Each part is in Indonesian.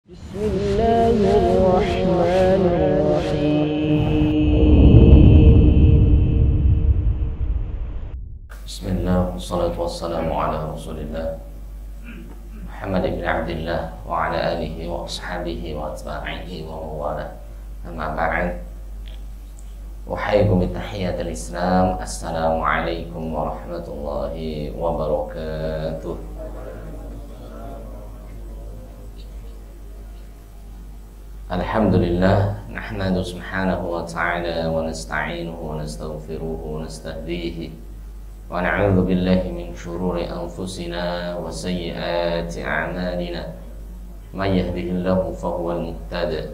بسم الله الرحمن الرحيم بسم الله والصلاة والسلام على رسول الله محمد بن عبد الله وعلى آله وأصحابه وأتباعه ومن والاه أما بعد أحييكم بتحية الإسلام السلام عليكم ورحمة الله وبركاته. Alhamdulillah, nahmadu subhanahu wa ta'ala wa nasta'inuhu wa nastaghfiruhu wa nastahdihi wa na'udzu billahi min shururi anfusina wa sayyiati a'malina may yahdihillahu fahuwal muhtadi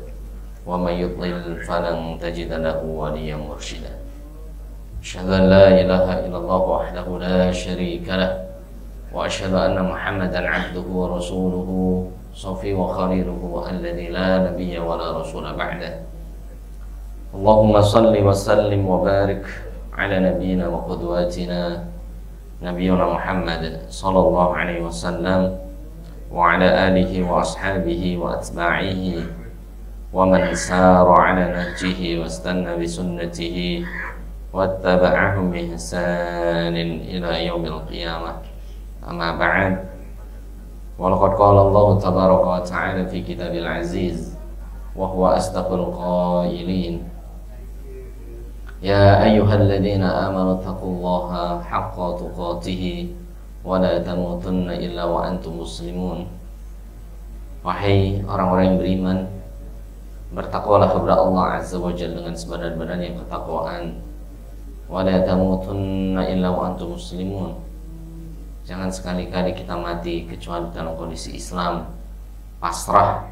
wa may yudlil falan tajida lahu waliyyan mursyida. Asyhadu an la ilaha illallah wahdahu la syarika lah wa asyhadu anna Muhammadan 'abduhu wa rasuluhu صفي وخليله الذي لا نبي ولا رسول بعده. اللهم صل وسلم وبارك على نبينا وقدواتنا نبينا محمد صلى الله عليه وسلم وعلى آله وأصحابه وأتباعه ومن سار على نهجه واستنى بسنته واتبعهم بإحسان إلى يوم القيامة. أما بعد، walaqad qala Allah tabaraka wa ta'ala fi kitabil aziz wa huwa asdaqul qailin ya ayyuhalladzina amanu taqullaha haqqa tuqatih wa la tamutunna illa wa antum muslimun. Wahai orang-orang yang beriman, bertakwalah kepada Allah azza wa jalla dengan sebenar-benarnya ketakwaan, wa la tamutunna illa wa antum muslimun. Jangan sekali-kali kita mati kecuali dalam kondisi Islam, pasrah,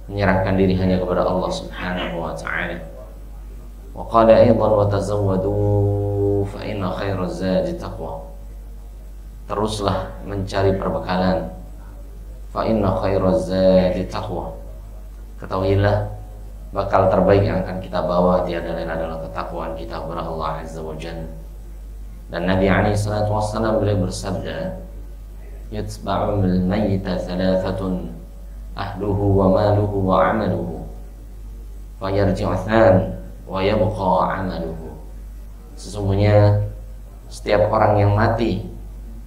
menyerahkan diri hanya kepada Allah Subhanahu wa ta'ala. Wa qala aidan wa tazawwadu fa inna khairaz zadi taqwa. Teruslah mencari perbekalan. Fa inna khairaz zadi taqwa. Ketahuilah bakal terbaik yang akan kita bawa tiada lain adalah ketakwaan kita kepada Allah Azza wa Jalla. Dan Nabi SAW beliau bersabda, yutba'ul mayyita thalathatun ahluhu wa maluhu wa amaluhu wa yarji'u thani wa yabqa amaluhu. Sesungguhnya setiap orang yang mati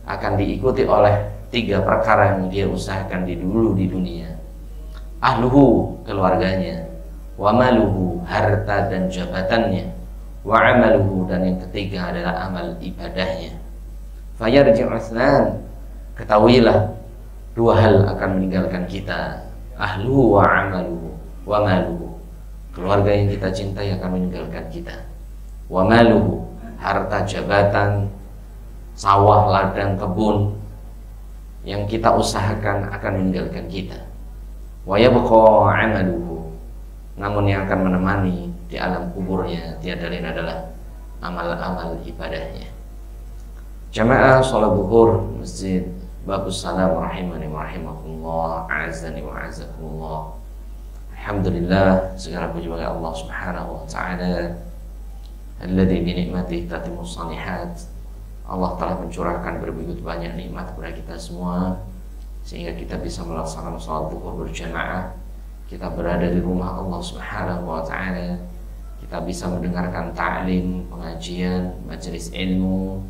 akan diikuti oleh 3 perkara yang dia usahakan dulu di dunia. Ahluhu, keluarganya, wa maluhu, harta dan jabatannya, wa amaluhu, dan yang ketiga adalah amal ibadahnya. Fayarji'u tsnan, ketahuilah 2 hal akan meninggalkan kita. Ahluhu wa amaluhu, wa maluhu, keluarga yang kita cintai akan meninggalkan kita. Wa maluhu, harta jabatan, sawah, ladang, kebun yang kita usahakan akan meninggalkan kita. Wa yabqa amaluhu, namun yang akan menemani di alam kuburnya tiada lain adalah amal-amal ibadahnya. Jamaah salat zuhur Masjid Babus Salam rahimani wa rahimakumullah, a'azzani wa a'azzakumullah. Alhamdulillah, segala puji bagi Allah Subhanahu wa ta'ala alladzi bi ni'matihi tatimmus shalihat. Allah telah mencurahkan berbegitu banyak nikmat kepada kita semua sehingga kita bisa melaksanakan salat zuhur berjamaah. Kita berada di rumah Allah Subhanahu wa ta'ala. Kita bisa mendengarkan ta'lim, pengajian, majelis ilmu.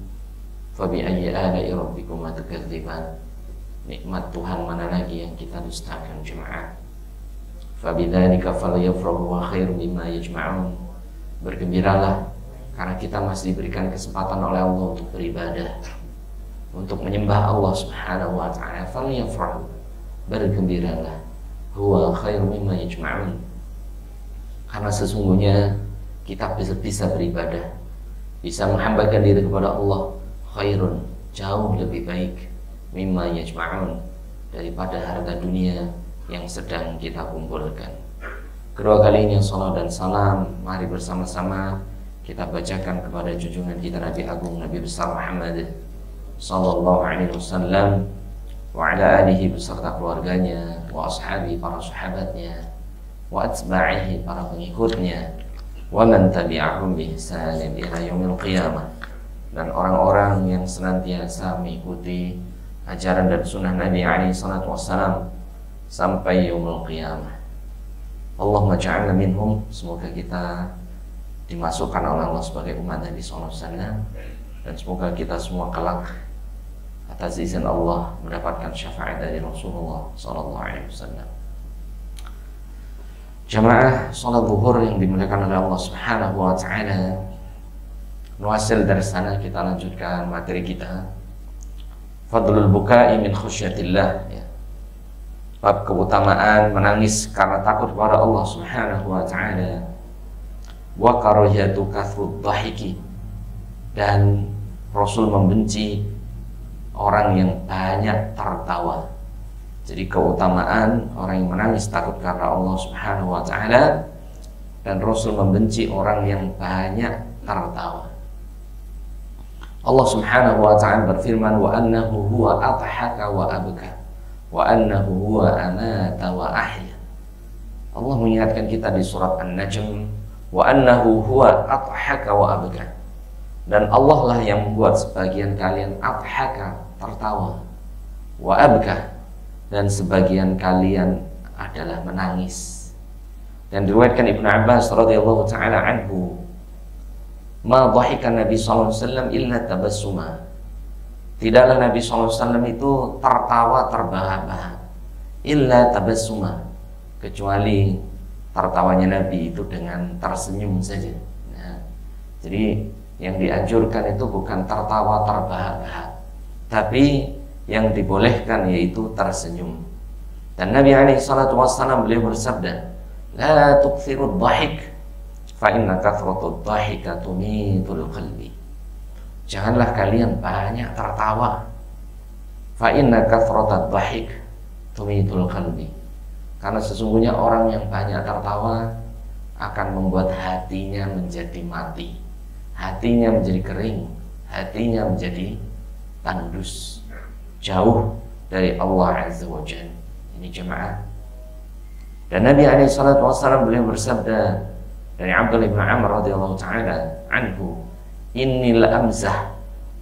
Fabi ayyi ala'i rabbikuma tukadziban. Nikmat Tuhan mana lagi yang kita dustakan jemaah. Fabidzalika falyafrahu wa khairu mimma yajma'un. Bergembiralah karena kita masih diberikan kesempatan oleh Allah untuk beribadah, untuk menyembah Allah Subhanahu wa ta'ala. Falyafrahu, bergembiralah, huwa khairu mimma yajma'un, karena sesungguhnya kita bisa beribadah, bisa menghambakan diri kepada Allah, khairun, jauh lebih baik, mimma yajma'un, daripada harta dunia yang sedang kita kumpulkan. Kedua kalinya salat dan salam mari bersama-sama kita bacakan kepada junjungan kita Nabi Agung Nabi besar Muhammad sallallahu alaihi wasallam wa ala alihi beserta keluarganya, wa ashabi, para sahabatnya, wa atba'ihi, para pengikutnya, wa man tabi'ahum bi ihsanin ila yaumil qiyamah, dan orang-orang yang senantiasa mengikuti ajaran dan sunnah Nabi alaihi salatu wassalam sampai yaumul qiyamah. Allahumma ja'alna minhum, semoga kita dimasukkan oleh Allah sebagai umat Nabi SAW, dan semoga kita semua kelak atas izin Allah mendapatkan syafaat dari Rasulullah SAW. Jamaah sholat zuhur yang dimuliakan oleh Allah Subhanahu wa Ta'ala, nuasil dari sana kita lanjutkan materi kita, Fadlul bukai min khusyatillah, ya. Bab keutamaan menangis karena takut kepada Allah Subhanahu wa Ta'ala. Wa karahiyatu kathrud dhahiki, dan Rasul membenci orang yang banyak tertawa. Jadi keutamaan orang yang menangis takut karena Allah Subhanahu wa Ta'ala, dan Rasul membenci orang yang banyak tertawa. Allah Subhanahu wa Ta'ala berfirman, wa annahu huwa adhaka wa abka wa annahu huwa amata wa ahya. Allah mengingatkan kita di surat An-Najm, wa annahu huwa adhaka wa abka, dan Allah lah yang membuat sebagian kalian adhaka, tertawa, wa abka, dan sebagian kalian adalah menangis. Dan diriwayatkan Ibnu Abbas radhiyallahu taala anhu, ma dhahika Nabi sallallahu alaihi wasallam illa tabassuma. Tidaklah Nabi sallallahu alaihi wasallam itu tertawa terbahak-bahak, illa tabassuma, kecuali tertawanya Nabi itu dengan tersenyum saja. Nah, jadi yang dianjurkan itu bukan tertawa terbahak-bahak, tapi yang dibolehkan yaitu tersenyum. Dan Nabi alaihi salatu wassalam beliau bersabda, la tukthirud dhahik fa inna kathratud dhahika tumitul qalbi. Janganlah kalian banyak tertawa, fa inna kathratad dhahik tumitul qalbi, karena sesungguhnya orang yang banyak tertawa akan membuat hatinya menjadi mati, hatinya menjadi kering, hatinya menjadi tandus, jauh dari Allah Azza wa Jalla. Ini jemaah. Dan Nabi alaihi salatu wassalam beliau bersabda dari Abdullah bin Amr radhiyallahu taala anhu, inni la amzah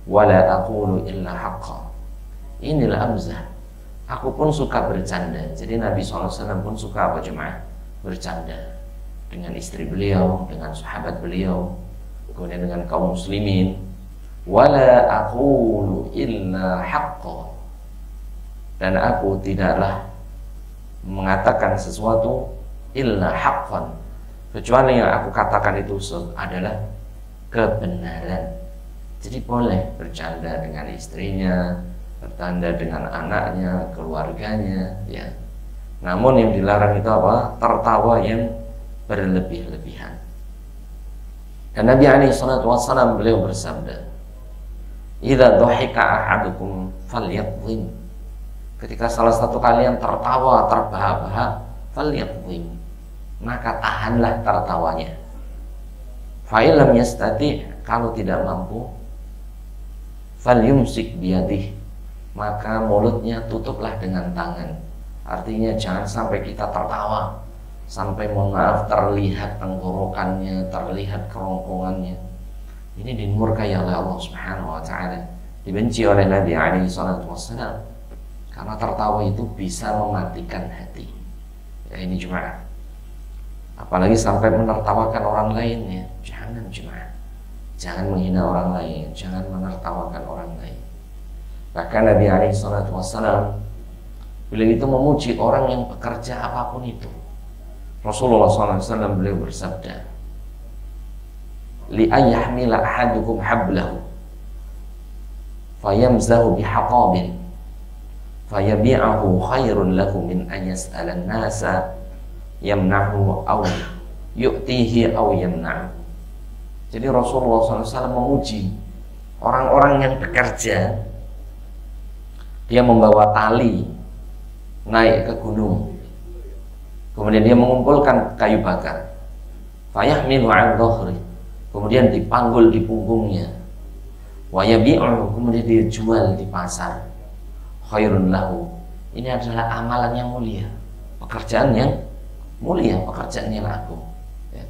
wa la aqulu illa haqqa. Inni la amzah, aku pun suka bercanda. Jadi Nabi SAW pun suka apa jemaah? Bercanda dengan istri beliau, dengan sahabat beliau, kemudian dengan kaum muslimin. Wala aqulu illa haqqa, dan aku tidaklah mengatakan sesuatu illa haqqan, kecuali yang aku katakan itu adalah kebenaran. Jadi boleh bercanda dengan istrinya, bercanda dengan anaknya, keluarganya, ya. Namun yang dilarang itu apa? Tertawa yang berlebih-lebihan. Dan Nabi alaihi salatu wassalam beliau bersabda, idza dhahika ahadukum falyadhim, ketika salah satu kalian tertawa terbahak-bahak, falyadhim, maka tahanlah tertawanya. Fa illam yastati, kalau tidak mampu, falyumsik biyadih, maka mulutnya tutuplah dengan tangan. Artinya jangan sampai kita tertawa sampai mohon maaf terlihat tenggorokannya, terlihat kerongkongannya. Ini dimurkai oleh Allah Subhanahu wa Ta'ala, dibenci oleh Nabi alaihi salatu wassalam, karena tertawa itu bisa mematikan hati. Ya, ini jemaah. Apalagi sampai menertawakan orang lain, ya. Jangan jemaah. Jangan menghina orang lain, jangan menertawakan orang lain. Bahkan Nabi alaihi salatu wassalam beliau itu memuji orang yang bekerja apapun itu. Rasulullah SAW beliau bersabda, li ayyahmila ahadukum hablahu fayamzahu bihaqabin fayabi'ahu khairun lahu min an yas'alan nasa yamnahu aw yu'tihi aw yamna'u. Jadi Rasulullah SAW memuji orang-orang yang bekerja, dia membawa tali naik ke gunung, kemudian dia mengumpulkan kayu bakar, fayahmilu 'ala dhahri, kemudian dipanggul di punggungnya, wa yabi'u, kemudian dia jual di pasar, khairun lahu, ini adalah amalan yang mulia, pekerjaan yang mulia, pekerjaan yang agung, ya.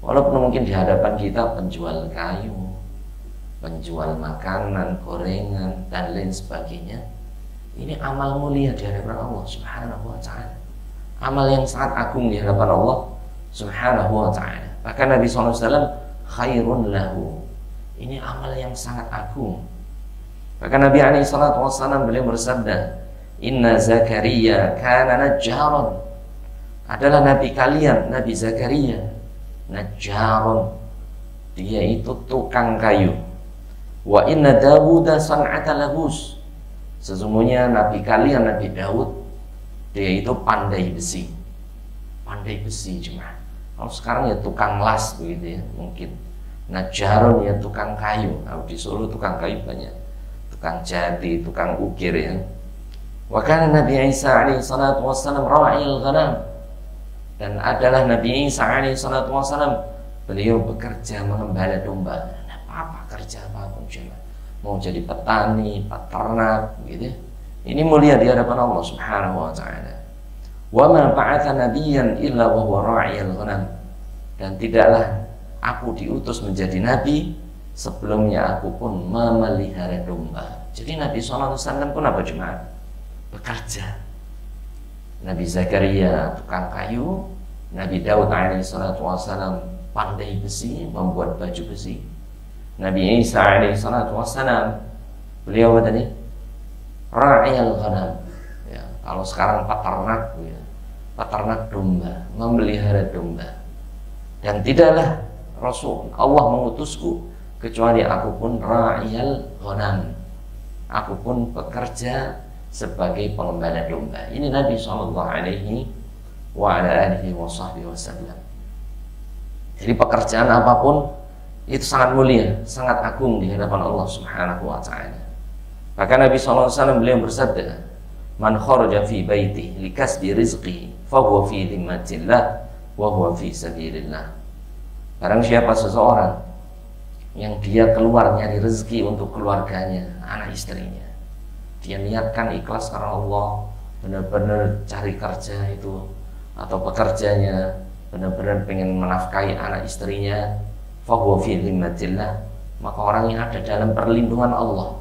Walaupun mungkin di hadapan kita penjual kayu, penjual makanan, gorengan, dan lain sebagainya, Ini amal mulia di hadapan Allah Subhanahu wa ta'ala. Amal yang sangat agung di hadapan Allah Subhanahu wa ta'ala. Bahkan Nabi SAW, khairun lahu. Ini amal yang sangat agung. Bahkan Nabi SAW beliau bersabda, Inna Zakaria kana najjaron. Adalah Nabi kalian, Nabi Zakaria, najjaron. Dia itu tukang kayu. Wa inna Dawuda san'ata labus. Sesungguhnya Nabi kalian, Nabi Daud, dia itu pandai besi. Pandai besi cuma. Kalau sekarang ya tukang las begitu ya, mungkin. Najjaron ya tukang kayu. Kalau di Solo tukang kayu banyak. Tukang jati, tukang ukir ya. Wa kana Nabi Isa alaihi salatu wassalam ra'il ghanam. Dan adalah Nabi Isa alaihi salatu wassalam, beliau bekerja mengembala domba. Apa kerja apapun cuma. Mau jadi petani, peternak gitu. Ini mulia di hadapan Allah Subhanahu wa ta'ala. Wa ma ba'atha nabiyyan illa wa huwa ra'il ghanam. Dan tidaklah aku diutus menjadi nabi sebelumnya aku pun memelihara domba. Jadi Nabi SAW pun apa cuma bekerja. Nabi Zakaria tukang kayu, Nabi Daud alaihissalam pandai besi, membuat baju besi. Nabi Isa alaihissalam beliau apa tadi? Ra'iyal ghanam. Ya, kalau sekarang peternak, ya, peternak domba, memelihara domba. Dan tidaklah Rasul Allah mengutusku kecuali aku pun ra'iyal ghanam. Aku pun bekerja sebagai pengembala domba. Ini Nabi SAW wasallam. Jadi pekerjaan apapun itu sangat mulia, sangat agung di hadapan Allah Subhanahu wa ta'ala. Bahkan Nabi SAW beliau bersabda, Man kharaja fi baiti likasbi rizqi fahuwa fi dhimmatillah wa huwa fi sabilillah. Barang siapa seseorang yang dia keluar nyari rezeki untuk keluarganya, anak istrinya, dia niatkan ikhlas karena Allah, benar-benar cari kerja itu atau pekerjanya benar-benar pengen menafkahi anak istrinya, fahuwa fi dhimmatillah, maka orang yang ada dalam perlindungan Allah,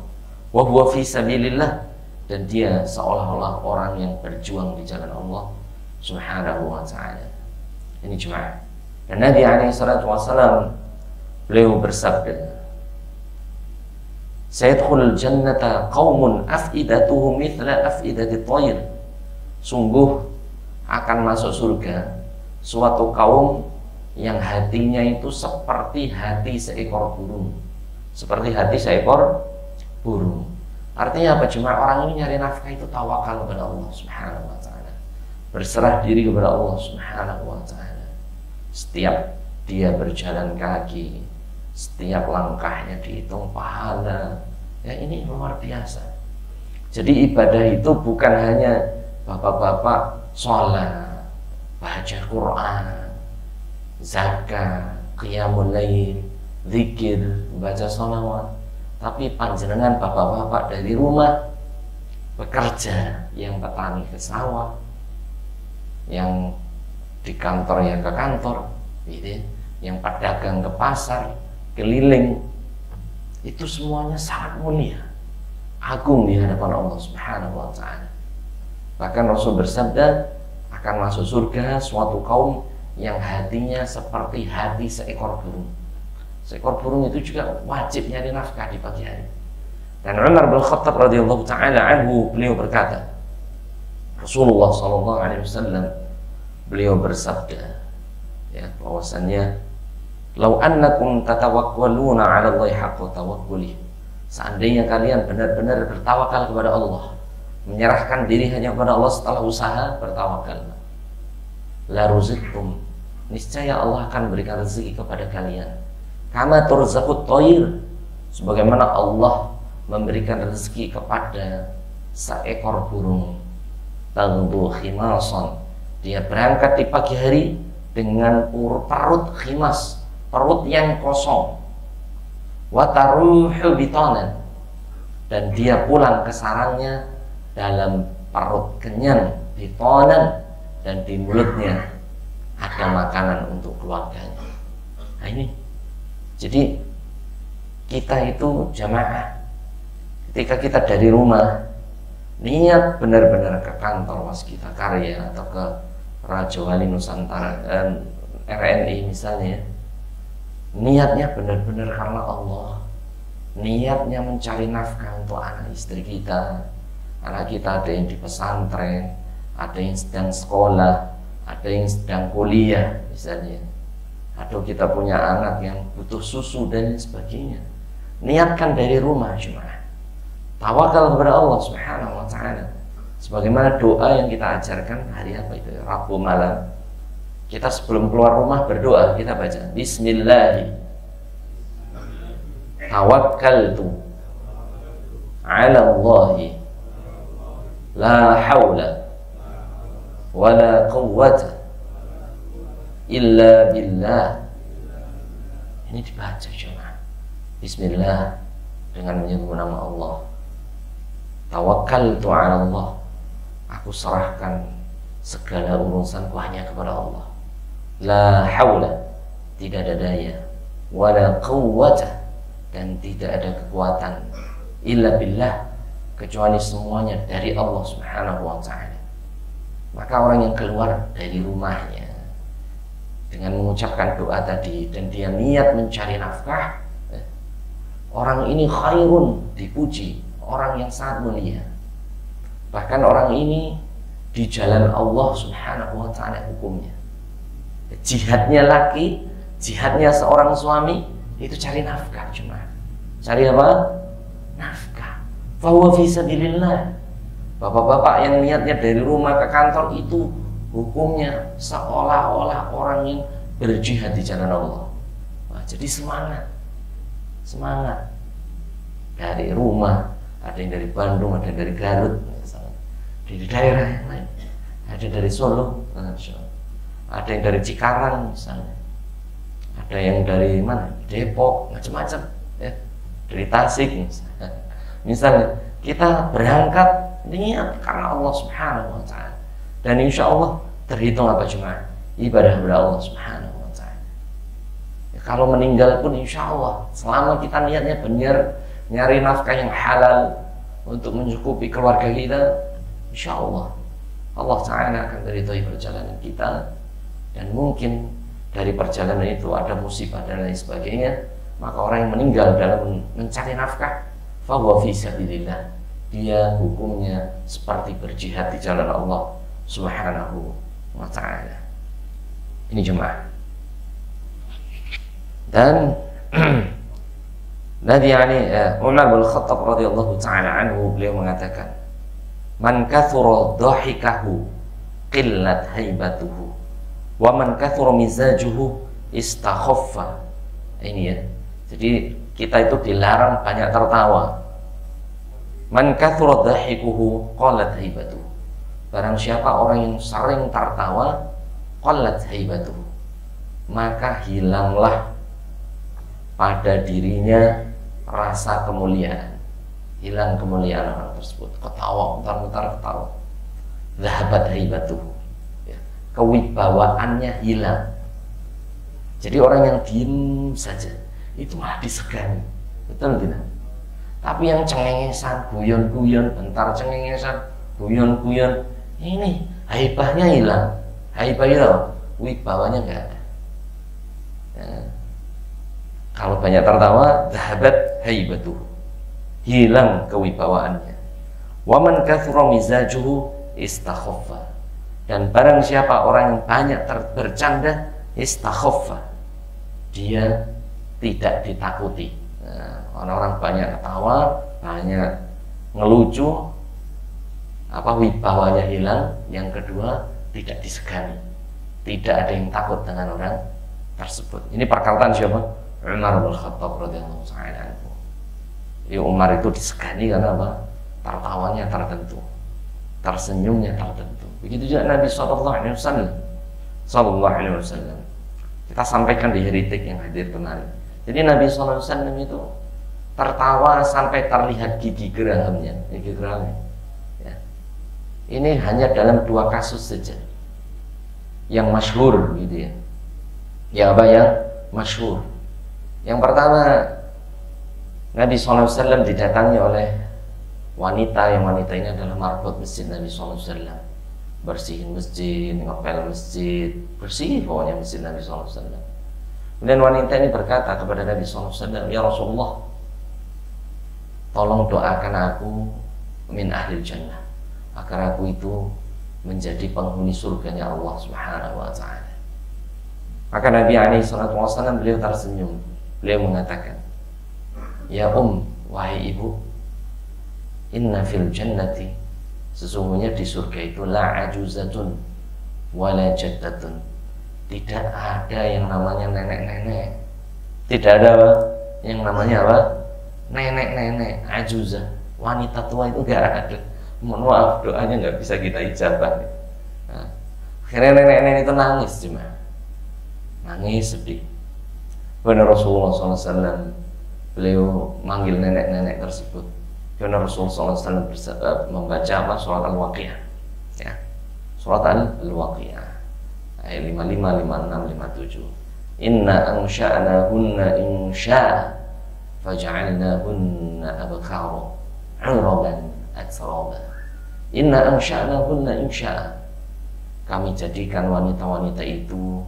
wa huwa fi sabilillah, dan dia seolah-olah orang yang berjuang di jalan Allah Subhanahu wa ta'ala. Ini jemaah. Dan Nabi SAW beliau bersabda, Sayadkhulul jannata qaumun af'idatuhum mithla af'idati thair. Sungguh akan masuk surga suatu kaum yang hatinya itu seperti hati seekor burung. Seperti hati seekor burung. Artinya apa? Cuma orang ini nyari nafkah itu tawakal kepada Allah Subhanahu wa ta'ala. Berserah diri kepada Allah Subhanahu wa ta'ala. Setiap dia berjalan kaki, setiap langkahnya dihitung pahala. Ya, ini luar biasa. Jadi ibadah itu bukan hanya bapak-bapak sholat, baca Quran, zakat, qiyamul lail, zikir, baca sholawat. Tapi panjenengan bapak-bapak dari rumah bekerja, yang petani ke sawah, yang di kantor ya ke kantor, gitu, yang pedagang ke pasar, keliling, itu semuanya sangat mulia, agung di hadapan Allah Subhanahu wa ta'ala. Bahkan Rasul bersabda, akan masuk surga suatu kaum yang hatinya seperti hati seekor burung. Seekor burung itu juga wajib nyari nafkah di pagi hari. Dan Umar bin Khattab radhiyallahu ta'ala anhu beliau berkata, Rasulullah SAW beliau bersabda, ya, bahwasannya lau annakum tatawakkaluna 'ala Allahi haqqa tawakkuli. Seandainya kalian benar-benar bertawakal kepada Allah, menyerahkan diri hanya kepada Allah setelah usaha bertawakal, la ruzqtum, niscaya Allah akan berikan rezeki kepada kalian. Kama turzaqut thair, sebagaimana Allah memberikan rezeki kepada seekor burung. Taghdu khimasan, dia berangkat di pagi hari dengan perut khimas, perut yang kosong. Wa taruhu bitanan, dan dia pulang ke sarangnya dalam perut kenyang, bitanan, dan di mulutnya ada makanan untuk keluarganya. Nah ini, jadi kita itu jamaah, ketika kita dari rumah niat benar-benar ke kantor Waskita Karya atau ke Raja Wali Nusantara dan RNI misalnya, niatnya benar-benar karena Allah, niatnya mencari nafkah untuk anak istri kita. Anak kita ada yang di pesantren, ada yang sedang sekolah, ada yang sedang kuliah misalnya, atau kita punya anak yang butuh susu dan sebagainya. Niatkan dari rumah cuma tawakal kepada Allah Subhanahu wa ta'ala. Sebagaimana doa yang kita ajarkan hari apa itu? Rabu malam. Kita sebelum keluar rumah berdoa, kita baca Bismillah tawakkaltu ala Allahi la hawla wa la quwwata illa billah. Ini dibaca cuma Bismillah dengan menyebut nama Allah. Tawakkaltu ala Allah, aku serahkan segala urusanku hanya kepada Allah. La haula, tidak ada daya, wala quwwata, dan tidak ada kekuatan, illa billah, kecuali semuanya dari Allah Subhanahu wa ta'ala. Maka orang yang keluar dari rumahnya dengan mengucapkan doa tadi dan dia niat mencari nafkah, orang ini khairun, dipuji, orang yang sangat mulia. Bahkan orang ini di jalan Allah Subhanahu wa ta'ala hukumnya. Jihadnya laki, jihadnya seorang suami itu cari nafkah, cuma cari apa? Nafkah. Fahuwa fi sabilillah. Bapak-bapak yang niatnya dari rumah ke kantor itu hukumnya seolah-olah orang yang berjihad di jalan Allah. Nah, jadi semangat dari rumah. Ada yang dari Bandung, ada yang dari Garut misalnya, di daerah yang lain, ada dari Solo, ada yang dari Cikarang misalnya, ada yang dari mana, Depok, macam-macam ya, dari Tasik misalnya. Kita berangkat niat karena Allah Subhanahu wa ta'ala, dan insya Allah terhitung apa cuma ibadah kepada Allah Subhanahu wa ta'ala. Ya, kalau meninggal pun insya Allah selama kita niatnya benar, nyari nafkah yang halal untuk mencukupi keluarga kita, insya Allah Allah Ta'ala akan meridhai perjalanan kita. Dan mungkin dari perjalanan itu ada musibah dan lain sebagainya, maka orang yang meninggal dalam mencari nafkah, fahuwa fi sabilillah, dia hukumnya seperti berjihad di jalan Allah Subhanahu wa ta'ala. Ini jemaah. Dan Nabi Umar bin Khattab radhiyallahu ta'ala anhu, beliau mengatakan, man kathura dhahikahu qillat haibatuhu wa man kathura mizajuhu istakhaffa. Ini ya, jadi kita itu dilarang banyak tertawa. Man kathura dhahikuhu qallat haibatuhu, barang siapa orang yang sering tertawa, qallat haibatuhu, maka hilanglah pada dirinya rasa kemuliaan, hilang kemuliaan orang tersebut. Ketawa, mutar-mutar ketawa. Zahabat haibatuhu, ya, kewibawaannya hilang. Jadi orang yang diem saja itu malah disegani, betul tidak? Tapi yang cengengesan, guyon-guyon, bentar cengengesan, guyon-guyon, ini haibahnya hilang. Haibah itu wibawanya nggak ada. Ya. Kalau banyak tertawa, zahabat haibatuhu, hilang kewibawaannya. Wa man kathura mizajuhu istakhaffa, dan barang siapa orang yang banyak bercanda, istakhaffa, dia tidak ditakuti. Nah, orang-orang banyak ketawa, banyak ngelucu, apa wibawanya hilang. Yang kedua, tidak disegani, tidak ada yang takut dengan orang tersebut. Ini perkataan siapa? Umar bin Khattab radhiyallahu ta'ala anhu. Jadi Umar itu disegani karena apa? Tertawanya tertentu, tersenyumnya tertentu. Begitu juga Nabi sallallahu alaihi wasallam. Kita sampaikan di heritik yang hadir kemarin. Jadi Nabi sallallahu alaihi wasallam itu tertawa sampai terlihat gigi gerahamnya, gigi geraham. Ya. Ini hanya dalam 2 kasus saja yang masyhur gitu ya. Ya apa yang masyhur? Yang pertama, Nabi SAW didatangi oleh wanita ini adalah marbot masjid Nabi SAW, bersihin masjid, ngepel masjid, bersih pokoknya masjid Nabi SAW. Kemudian wanita ini berkata kepada Nabi SAW, ya Rasulullah, tolong doakan aku min ahlil jannah, agar aku itu menjadi penghuni surganya Allah Subhanahu wa ta'ala. Maka Nabi SAW beliau tersenyum, beliau mengatakan, ya wahai ibu, inna fil jannati, sesungguhnya di surga itu la ajuzatun wala jaddatun, tidak ada yang namanya nenek-nenek, tidak ada apa? Yang namanya apa? Nenek-nenek, ajuzah, wanita tua itu gak ada. Mohon maaf, doanya gak bisa kita ijabah. Nah, akhirnya nenek-nenek itu nangis cuma, nangis sedih. Benar Rasulullah SAW beliau manggil nenek-nenek tersebut. Karena Rasulullah SAW membaca apa? Surat Al-Waqi'ah, ya. Surat Al-Waqi'ah ayat 55, 56, 57. Inna ansha'nahunna insya'a faja'alnahunna abkara 'uraban atsraba. Inna ansha'nahunna insya'a, kami jadikan wanita-wanita itu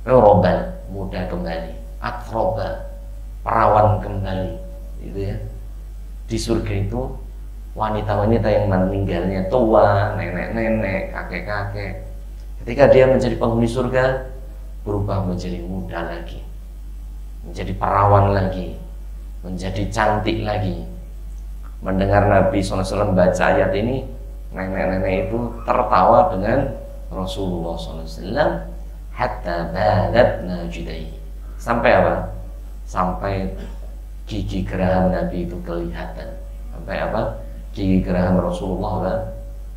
'uraban, muda kembali, atsraba, perawan kembali, gitu ya. Di surga itu wanita-wanita yang meninggalnya tua, nenek-nenek, kakek-kakek, ketika dia menjadi penghuni surga berubah menjadi muda lagi, menjadi perawan lagi, menjadi cantik lagi. Mendengar Nabi SAW baca ayat ini, nenek-nenek itu tertawa dengan Rasulullah SAW, hatta badat najidai, sampai apa? Sampai gigi geraham Nabi itu kelihatan. Sampai apa? Gigi geraham Rasulullah kan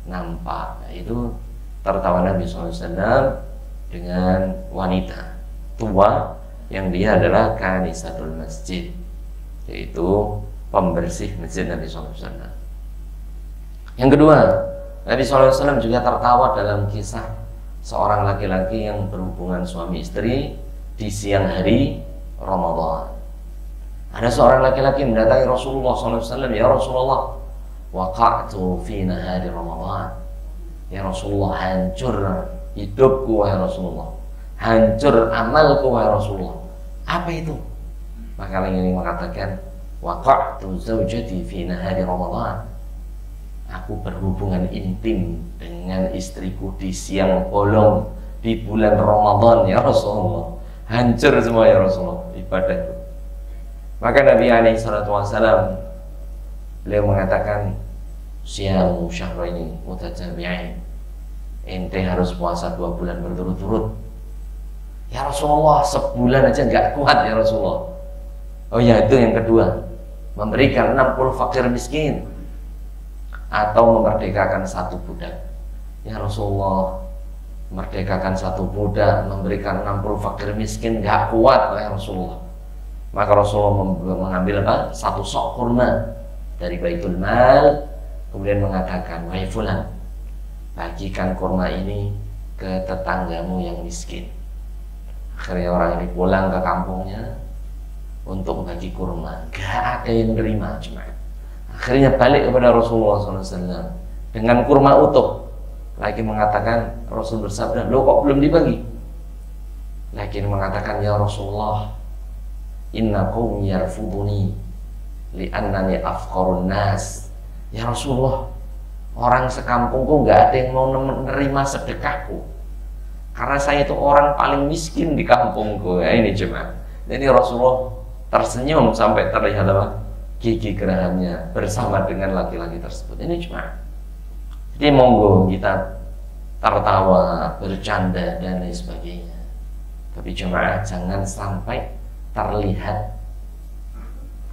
nampak. Nah, itu tertawa Nabi SAW dengan wanita tua yang dia adalah kanisatul masjid, yaitu pembersih masjid Nabi SAW. Yang kedua, Nabi SAW juga tertawa dalam kisah seorang laki-laki yang berhubungan suami istri di siang hari Ramadan. Ada seorang laki-laki mendatangi Rasulullah SAW, ya Rasulullah, waqa'tu fi nahari Ramadan. Ya Rasulullah, hancur hidupku wahai Rasulullah, hancur amalku wahai Rasulullah. Apa itu? Maka yang ini mengatakan, waqa'tu zawjati fi nahari Ramadan. Aku berhubungan intim dengan istriku di siang bolong di bulan Ramadan ya Rasulullah. Hancur semua ya Rasulullah ibadahku. Maka Nabi SAW beliau mengatakan, siyamu syahraini mutatabi'ain, ente harus puasa 2 bulan berturut-turut. Ya Rasulullah, sebulan aja nggak kuat ya Rasulullah. Oh ya, itu yang kedua, memberikan 60 fakir miskin atau memerdekakan 1 budak. Ya Rasulullah, merdekakan 1 budak, memberikan 60 fakir miskin nggak kuat ya Rasulullah. Maka Rasulullah mengambil apa? 1 sok kurma dari Baitul Mal, kemudian mengatakan, wahai fulan, bagikan kurma ini ke tetanggamu yang miskin. Akhirnya orang ini pulang ke kampungnya untuk bagi kurma, gak ada yang nerima cuma. Akhirnya balik kepada Rasulullah SAW dengan kurma utuh. Lagi mengatakan, Rasul bersabda, loh kok belum dibagi? Lagi mengatakan, ya Rasulullah, inna qaumi yarfuduni li'annani afqarun nas. Ya Rasulullah, orang sekampungku nggak ada yang mau menerima sedekahku karena saya itu orang paling miskin di kampungku. Ya, ini cuma. Jadi Rasulullah tersenyum sampai terlihat apa? Gigi gerahamnya bersama dengan laki-laki tersebut. Ini cuma. Jadi monggo kita tertawa, bercanda dan lain sebagainya. Tapi jemaah jangan sampai terlihat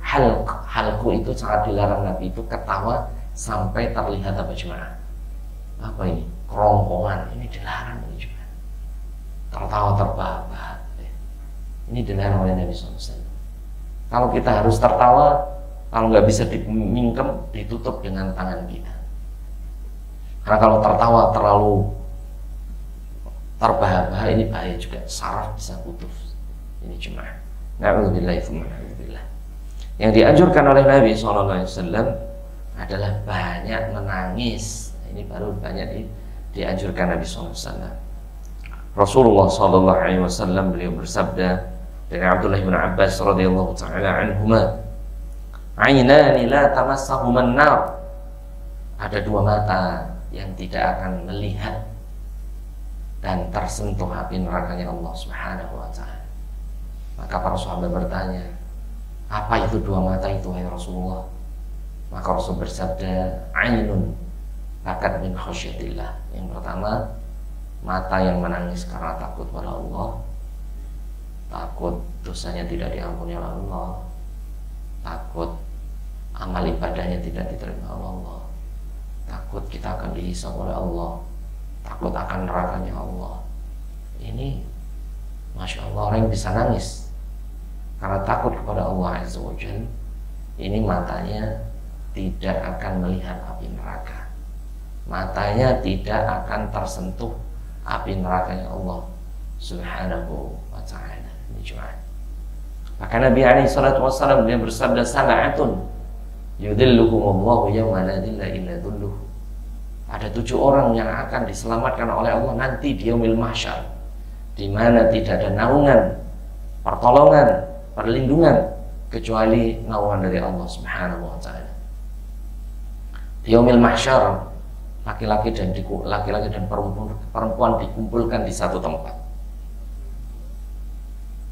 halku itu sangat dilarang. Nabi itu ketawa sampai terlihat apa jemaah? Apa ini? Kerongkongan. Ini dilarang ini jemaah. Tertawa terbahak-bahak. Ini dilarang oleh Nabi SAW. Kalau kita harus tertawa, kalau nggak bisa dimingkem, ditutup dengan tangan kita. Karena kalau tertawa terlalu terbahak-bahak, ini bahaya juga, saraf bisa putus. Ini cuma na'udzubillah. Yang dianjurkan oleh Nabi SAW adalah banyak menangis. Ini baru banyak dianjurkan Nabi SAW. Rasulullah SAW beliau bersabda dari Abdullah bin Abbas radhiyallahu taala anhuma, "Ainani la tamassahuman nar." Ada dua mata yang tidak akan melihat dan tersentuh api nerakanya Allah Subhanahu wa taala. Maka para sahabat bertanya, apa itu dua mata itu wahai Rasulullah? Maka Rasul bersabda, ainun bakat min khasyatillah. Yang pertama, mata yang menangis karena takut pada Allah, takut dosanya tidak diampuni oleh Allah, takut amal ibadahnya tidak diterima oleh Allah, takut kita akan dihisab oleh Allah, takut akan nerakanya Allah. Ini Masya Allah, orang yang bisa nangis karena takut kepada Allah Azza wa Jalla. Ini matanya tidak akan melihat api neraka, matanya tidak akan tersentuh api nerakanya Allah Subhanahu wa ta'ala. Ini cuma. Maka Nabi alaihi salatu wassalam dia bersabda, sab'atun yudhilluhumullahu yawma la dhilla illa dhilluh. Ada 7 orang yang akan diselamatkan oleh Allah nanti di yaumil mahsyar, di mana tidak ada naungan, pertolongan, perlindungan kecuali naungan dari Allah Subhanahu wa taala. Di yaumil mahsyar, laki-laki dan perempuan dikumpulkan di satu tempat.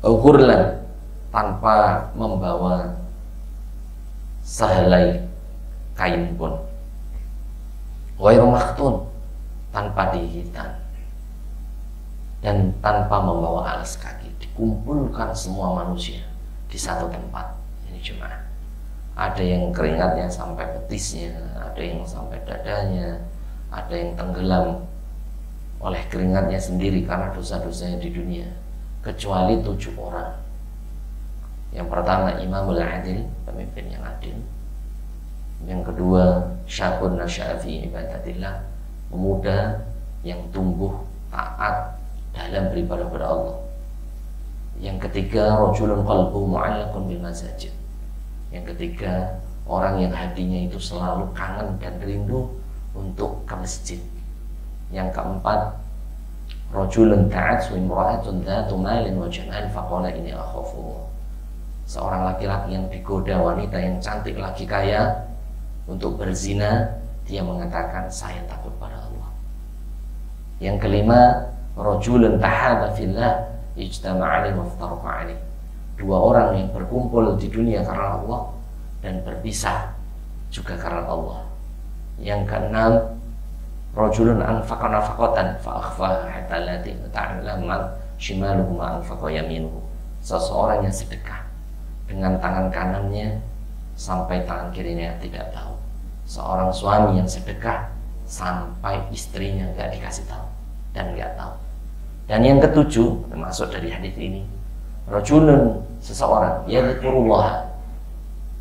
Ghurlan, tanpa membawa sehelai kain pun. Ghairu makhtun, tanpa dihitan dan tanpa membawa alas kaki. Dikumpulkan semua manusia di satu tempat. Ini cuma ada yang keringatnya sampai betisnya, ada yang sampai dadanya, ada yang tenggelam oleh keringatnya sendiri karena dosa-dosanya di dunia, kecuali 7 orang. Yang pertama, imamul adil, pemimpin yang adil. Yang kedua, syabun nasya'a fi ibadatillah, pemuda yang tumbuh taat dalam beribadah kepada Allah. Yang ketiga, rajulun qalbuhu mu'allaqun bil masajid. Yang ketiga, orang yang hatinya itu selalu kangen dan rindu untuk ke masjid. Yang keempat, rajulun ta'atsu imra'atun dzatu malin wa jamal faqala inni akhafu. Seorang laki-laki yang digoda wanita yang cantik lagi kaya untuk berzina, dia mengatakan saya takut pada Allah. Yang kelima, rajulun tahaba fillah ijtama'a alaihi wa iftaraqa alaihi. 2 orang yang berkumpul di dunia karena Allah dan berpisah juga karena Allah. Yang keenam, rajulun anfaqa nafaqatan fa akhfaha hatta la ta'lam shimaluhu ma anfaqa yaminuhu. Seseorang yang sedekah dengan tangan kanannya sampai tangan kirinya tidak tahu. Seorang suami yang sedekah sampai istrinya nggak dikasih tahu dan nggak tahu. Dan yang ketujuh, termasuk dari hadis ini, rajulun, seseorang yadhkurullah,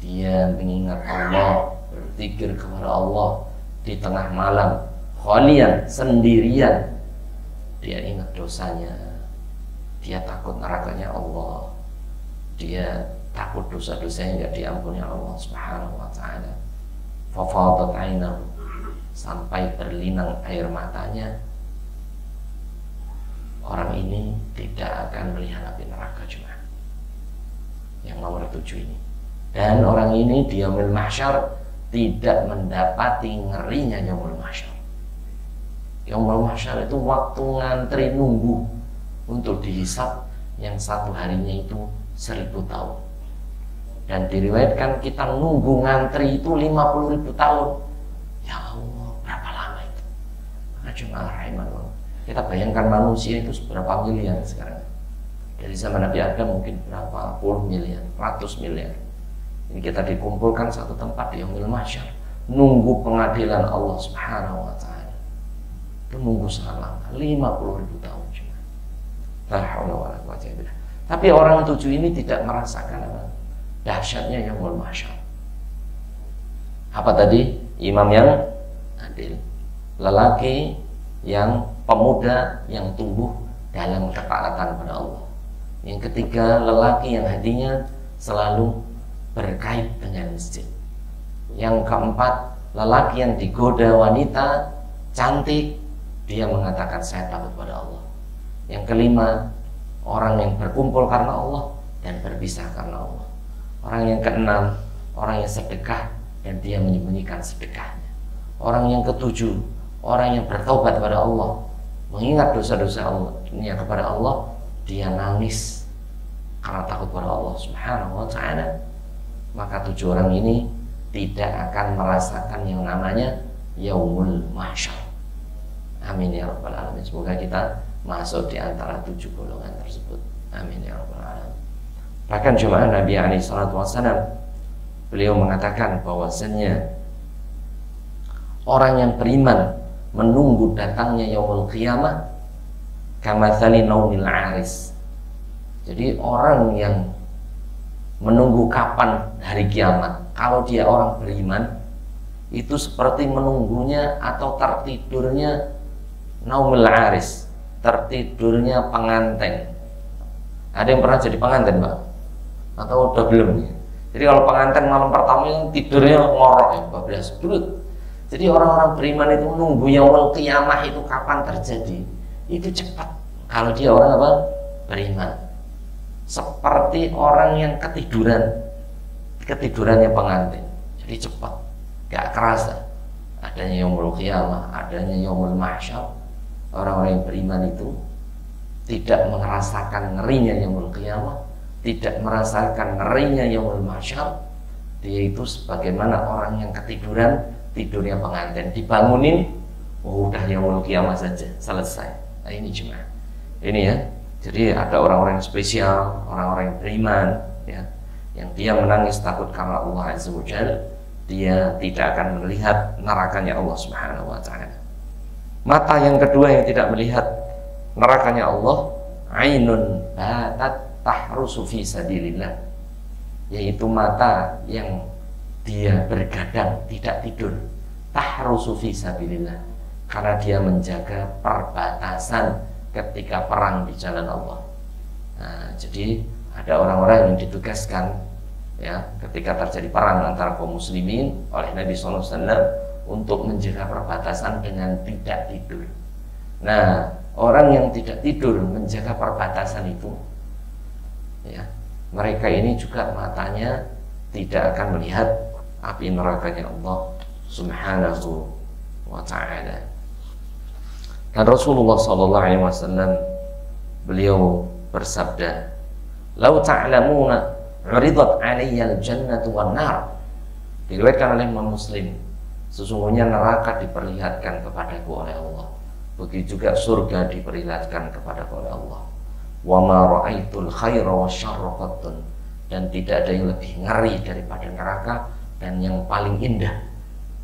dia mengingat Allah, berzikir kepada Allah di tengah malam, khalian, sendirian. Dia ingat dosanya, dia takut nerakanya Allah, dia takut dosa-dosanya nggak diampuni Allah Subhanahu wa ta'ala. Fafadat ainahu, sampai berlinang air matanya. Orang ini tidak akan melihat api neraka cuma. Yang nomor 7 ini. Dan orang ini di yaumil mahsyar tidak mendapati ngerinya yaumil mahsyar. Yaumil mahsyar itu waktu ngantri nunggu untuk dihisab, yang 1 harinya itu 1000 tahun. Dan diriwayatkan kita nunggu ngantri itu 50.000 tahun. Ya Allah, berapa lama itu? Karena cuma rahimahullah. Kita bayangkan manusia itu seberapa miliar sekarang. Dari zaman Nabi Adam mungkin berapa puluh miliar, ratus miliar. Ini kita dikumpulkan satu tempat di yaumil mahsyar, nunggu pengadilan Allah Subhanahu wa ta'ala. Itu nunggu sangat lama, 50.000 tahun cuma. La haula wala quwwata illa billah. Tapi orang 7 ini tidak merasakan apa dahsyatnya yaumul mahsyar. Apa tadi? Imam yang adil, lelaki yang pemuda yang tumbuh dalam ketaatan pada Allah. Yang ketiga, lelaki yang hatinya selalu berkait dengan masjid. Yang keempat, lelaki yang digoda wanita cantik, dia mengatakan saya takut pada Allah. Yang kelima, orang yang berkumpul karena Allah dan berpisah karena Allah. Orang yang keenam, orang yang sedekah dan dia menyembunyikan sedekahnya. Orang yang ketujuh, orang yang bertaubat kepada Allah, mengingat dosa-dosa Allah kepada Allah, dia nangis karena takut pada Allah Subhanahu wa ta'ala. Maka 7 orang ini tidak akan merasakan yang namanya yaumul mahsyar. Amin ya rabbal alamin. Semoga kita masuk di antara 7 golongan tersebut. Amin ya rabbal alamin. Bahkan jemaah Nabi alaihi salatu wasallam, beliau mengatakan bahwasanya orang yang beriman menunggu datangnya yaumul qiyamah kamatsali naumil aris. Jadi orang yang menunggu kapan hari kiamat, kalau dia orang beriman, itu seperti menunggunya atau tertidurnya naumil aris, tertidurnya pengantin. Ada yang pernah jadi pengantin, Pak? Atau udah belum nih? Jadi kalau pengantin malam pertama yang tidurnya ngorok ya, bablas belut. Jadi orang-orang beriman itu menunggu yaumul qiyamah itu kapan terjadi, itu cepat. Kalau dia orang apa? Beriman. Seperti orang yang ketidurannya pengantin. Jadi cepat, gak kerasa adanya yaumul qiyamah, adanya yaumul mahsyar. Orang-orang yang beriman itu tidak merasakan ngerinya yaumul qiyamah, tidak merasakan ngerinya yaumul mahsyar. Dia itu sebagaimana orang yang ketiduran, tidurnya pengantin, dibangunin, oh udah yaumul qiyamah saja, selesai. Nah ini cuma ini ya. Jadi ada orang-orang yang spesial, orang-orang yang beriman ya, yang dia menangis takut karena Allah Azza wa Jalla. Dia tidak akan melihat nerakanya Allah Subhanahu wa ta'ala. Mata yang kedua yang tidak melihat nerakanya Allah, ainun batat tahrusu fi sabilillah, yaitu mata yang dia bergadang tidak tidur, tahrusu fi sabilillah, karena dia menjaga perbatasan ketika perang di jalan Allah. Nah, jadi ada orang-orang yang ditugaskan ya ketika terjadi perang antara kaum muslimin oleh Nabi SAW untuk menjaga perbatasan dengan tidak tidur. Nah, orang yang tidak tidur menjaga perbatasan itu ya, mereka ini juga matanya tidak akan melihat api nerakanya Allah Subhanahu wa ta'ala. Dan Rasulullah SAW beliau bersabda, "Lau ta'lamuna 'uridat 'alayya al-jannatu wan nar." Diriwayatkan oleh Imam Muslim, sesungguhnya neraka diperlihatkan kepadaku oleh Allah, begitu juga surga diperlihatkan kepadaku oleh Allah. Wa ma ra'aitul khaira wasyarra qattun, dan tidak ada yang lebih ngeri daripada neraka dan yang paling indah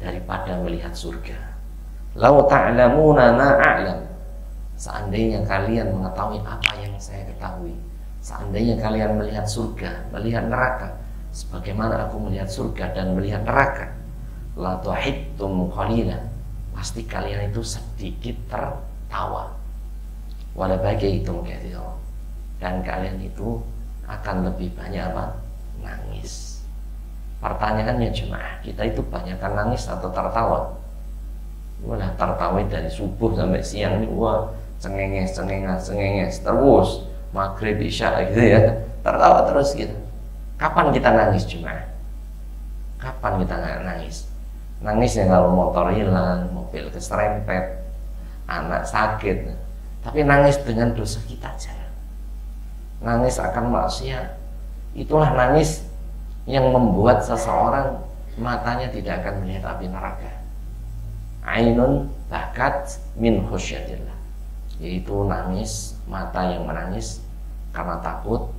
daripada melihat surga. Lau ta'lamuna ma a'lam, seandainya kalian mengetahui apa yang saya ketahui, seandainya kalian melihat surga, melihat neraka sebagaimana aku melihat surga dan melihat neraka, la tuhittum qalilan, pasti kalian itu sedikit tertawa, wala bagaitum katsira, dan kalian itu akan lebih banyak apa? Nangis. Pertanyaannya jemaah, kita itu banyakkan nangis atau tertawa? Wah, tertawa dari subuh sampai siang ini, wah cengenges terus maghrib isya gitu ya, tertawa terus gitu. Kapan kita nangis jemaah? Kapan kita nggak nangis? Nangisnya kalau motor hilang, mobil keserempet, anak sakit, tapi nangis dengan dosa kita jarang. Nangis akan maksiat, itulah nangis yang membuat seseorang matanya tidak akan melihat api neraka. Ainun bakat min khusyatillah, yaitu nangis, mata yang menangis karena takut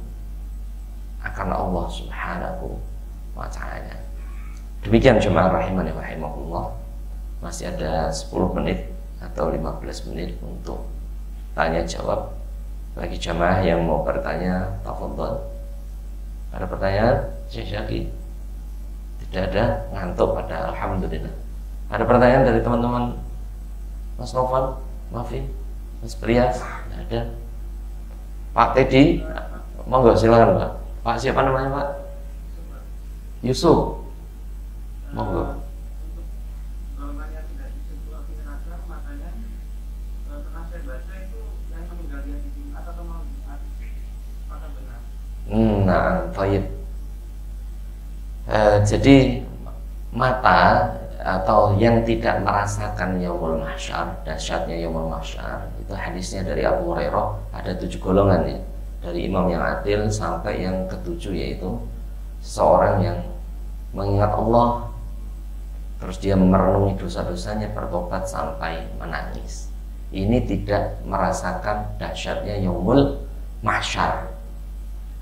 akan Allah Subhanahu wa ta'ala. Demikian jemaah rahimani wa rahimakumullah. Masih ada 10 menit atau 15 menit untuk tanya jawab. Bagi jemaah yang mau bertanya, tafadhol. Ada pertanyaan? Syekh Syaki? Tidak ada, ngantuk pada alhamdulillah. Ada pertanyaan dari teman-teman? Mas Novan, Mafi, Mas Priya? Tidak ada. Pak Teddy, monggo silakan Pak. Pak siapa namanya Pak? Yusuf. Monggo. Nah, baik. Jadi mata atau yang tidak merasakan yaumul mahsyar, dahsyatnya yaumul mahsyar, itu hadisnya dari Abu Hurairah, ada 7 golongan ya, dari imam yang adil sampai yang ketujuh, yaitu seorang yang mengingat Allah terus dia merenungi dosa-dosanya, bertobat sampai menangis. Ini tidak merasakan dahsyatnya yaumul mahsyar.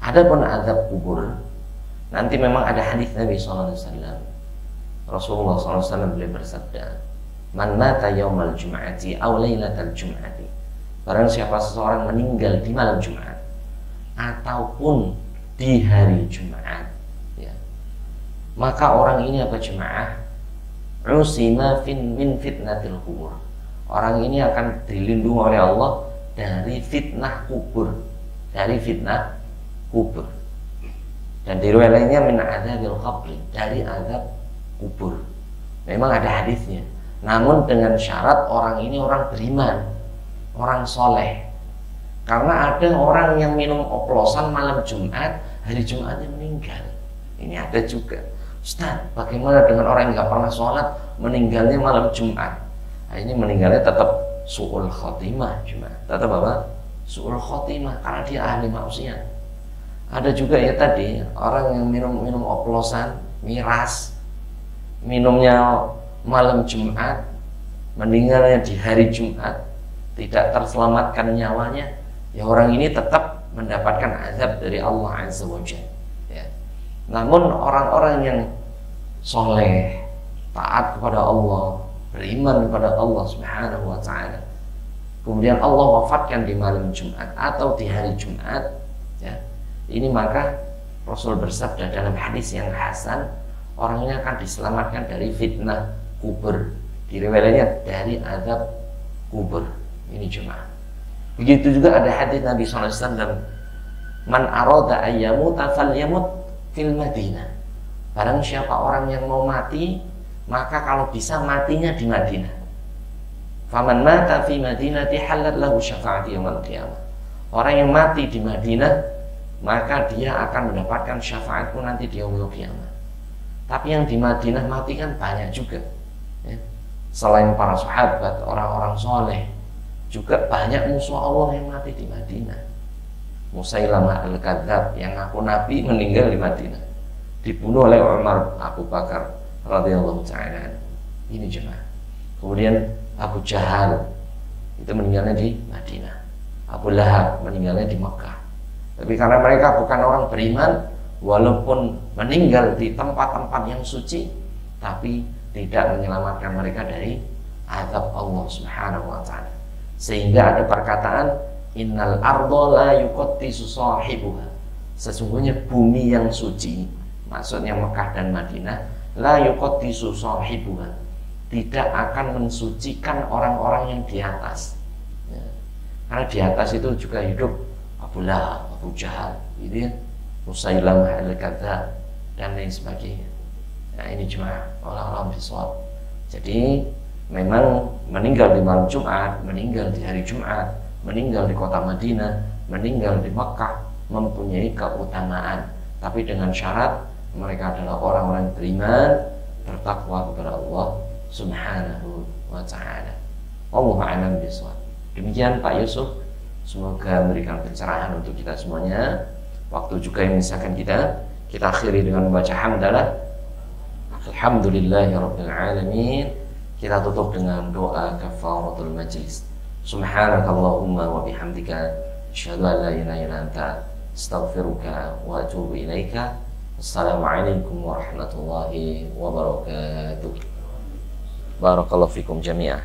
Adapun azab kubur, nanti memang ada hadis Nabi SAW. Rasulullah SAW beliau bersabda, "Man mata yaumal jum'ati aw lailatal jum'ati." Barang siapa seseorang meninggal di malam Jumat ataupun di hari Jumat, ya, maka orang ini apa jemaah? Usima min fitnatil kubur. Orang ini akan dilindungi oleh Allah dari fitnah kubur, dari fitnah kubur. Dan di riwayat lainnya min adzabil qabr, dari azab kubur. Memang ada hadisnya, namun dengan syarat orang ini orang beriman, orang soleh. Karena ada orang yang minum oplosan malam Jumat, hari Jumatnya meninggal. Ini ada juga. Ustaz, bagaimana dengan orang yang nggak pernah sholat, meninggalnya malam Jumat? Nah, ini meninggalnya tetap su'ul khotimah, cuma tetap apa? Su'ul khotimah, karena dia ahli maksiat. Ada juga ya tadi orang yang minum oplosan, miras, minumnya malam Jumat, meninggalnya di hari Jumat, tidak terselamatkan nyawanya, ya orang ini tetap mendapatkan azab dari Allah Azza wa Jalla, ya. Namun orang-orang yang soleh, taat kepada Allah, beriman kepada Allah Subhanahu wa Ta'ala, kemudian Allah wafatkan di malam Jumat atau di hari Jumat, ya, ini maka Rasul bersabda dalam hadis yang hasan, orang ini akan diselamatkan dari fitnah kubur, di riwayatnya dari azab kubur. Ini jemaah. Begitu juga ada hadis Nabi SAW, man arada ayyamuta falyamut fil Madinah. Barang siapa orang yang mau mati, maka kalau bisa matinya di Madinah. Faman mata fi madinati halat lahu syafa'ati yaumil qiyamah. Orang yang mati di Madinah, maka dia akan mendapatkan syafaatku nanti di yaumil qiyamah. Tapi yang di Madinah mati kan banyak juga, ya. Selain para sahabat, orang-orang soleh, juga banyak musuh Allah yang mati di Madinah. Musailamah al-Kadzab yang ngaku Nabi meninggal di Madinah, dibunuh oleh Umar Abu Bakar radhiyallahu ta'ala. Ini jemaah. Kemudian Abu Jahal itu meninggalnya di Madinah. Abu Lahab meninggalnya di Mekah. Tapi karena mereka bukan orang beriman, walaupun meninggal di tempat-tempat yang suci, tapi tidak menyelamatkan mereka dari azab Allah Subhanahu wa Ta'ala. Sehingga ada perkataan, innal ardo la yuqaddisu sahibuha. Sesungguhnya bumi yang suci, maksudnya Mekah dan Madinah, la yuqaddisu sahibuha, tidak akan mensucikan orang-orang yang di atas, ya. Karena di atas itu juga hidup Abu Lahab, Abu Jahal, gitu ya, Musailamah al-Kadzab dan lain sebagainya. Nah ini cuma orang-orang bisawab. Jadi memang meninggal di malam Jumat, meninggal di hari Jumat, meninggal di kota Madinah, meninggal di Makkah mempunyai keutamaan, tapi dengan syarat mereka adalah orang-orang beriman, bertakwa kepada Allah Subhanahu wa Ta'ala. Wallahu a'lam bishawab. Demikian Pak Yusuf, semoga memberikan pencerahan untuk kita semuanya. Waktu juga yang memisahkan kita akhiri dengan membaca hamdalah. Alhamdulillahirabbil alamin. Kita tutup dengan doa kafaratul majlis. Subhanakallahumma wa bihamdika asyhadu an la ilaha illa anta astaghfiruka wa atubu ilaika. Assalamualaikum warahmatullahi wabarakatuh. Barakallahu fikum jami'ah.